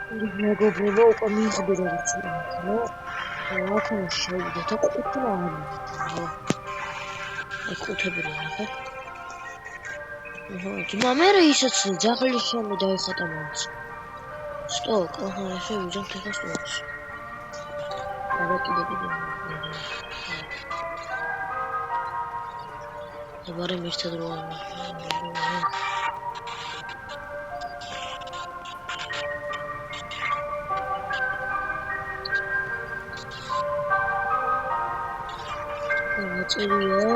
მეგობრებო, უკვე მიიღბირებიც რა. აქ შევიდეთ და ყუთი რა. ყუთები რა. ძმა მე ისიც ძაღლის შემო დაიხატა მაინც. სტოკ, შევიჯამ თქო სტოკს. არა კიდე. აბარე მერცად რო წერია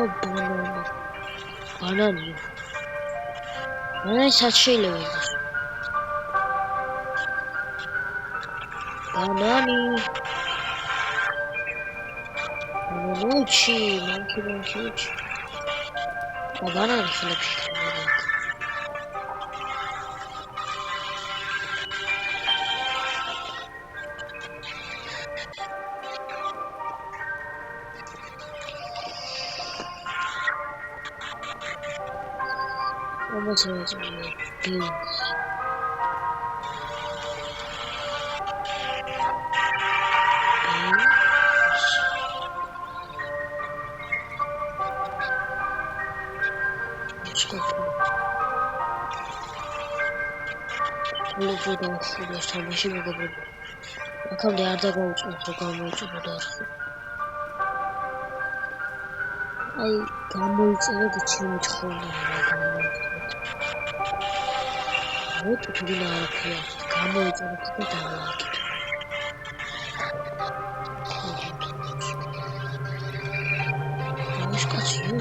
ბანანი. სად შეიძლება იყოს? ბანანი. მანქი. ბანანი ხლებში. Almost beans. Let's go. Look at that. Time machine go. I come the other go to go. I gambled the change home. What to do now? Gambled the dark. What's got you?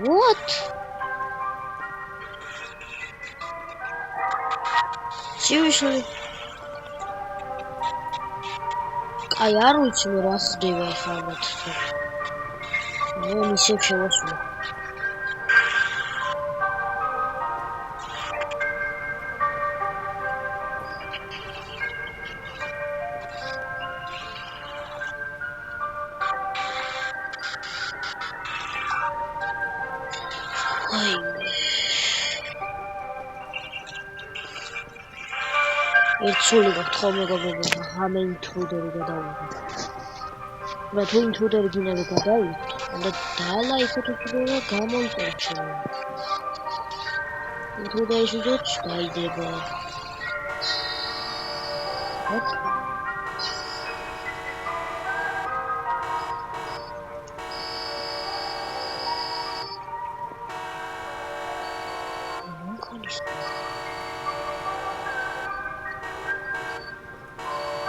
What? Seriously? I are with you last day I found it. No reception was you. It's only got Tommy Government, how many intruder get out. But who intruder didn't get out? And the Dala is to the Gamma section. Intruder is just by the ball. What?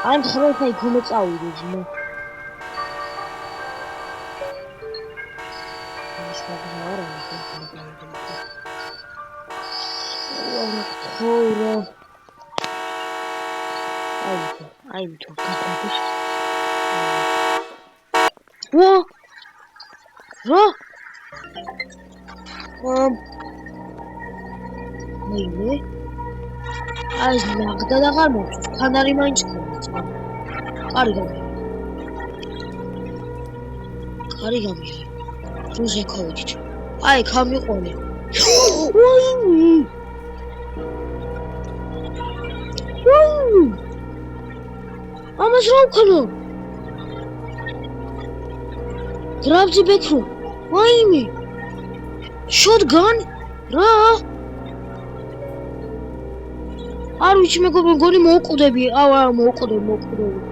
I'm sorry if I couldn't out with you. I'm talking. What? Maybe. As Magda the Harmon, Canary Mines. Origami. Choose a code. I come you on it. I'm a strong color. Grab the bedroom. Why me? Shotgun? Ra? Are which make up a good mock of the be our mock of the mock of the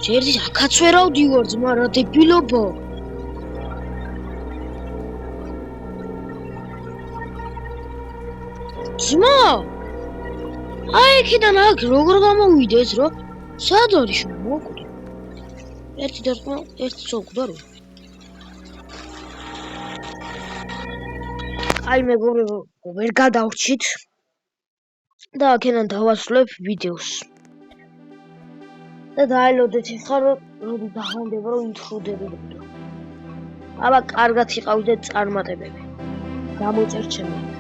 Cheers, I can't swear out the words, Mara, the pillow ball. Small! I can't knock Rogama with this rock. Sadly, she mocked. It's so good. I'm a go over God out shit. The can't have a slip videos. The dialogue that is hard to the hand ever into the video. Aba კარგად იყავდეთ წარმატებები. გამოწერჩემი.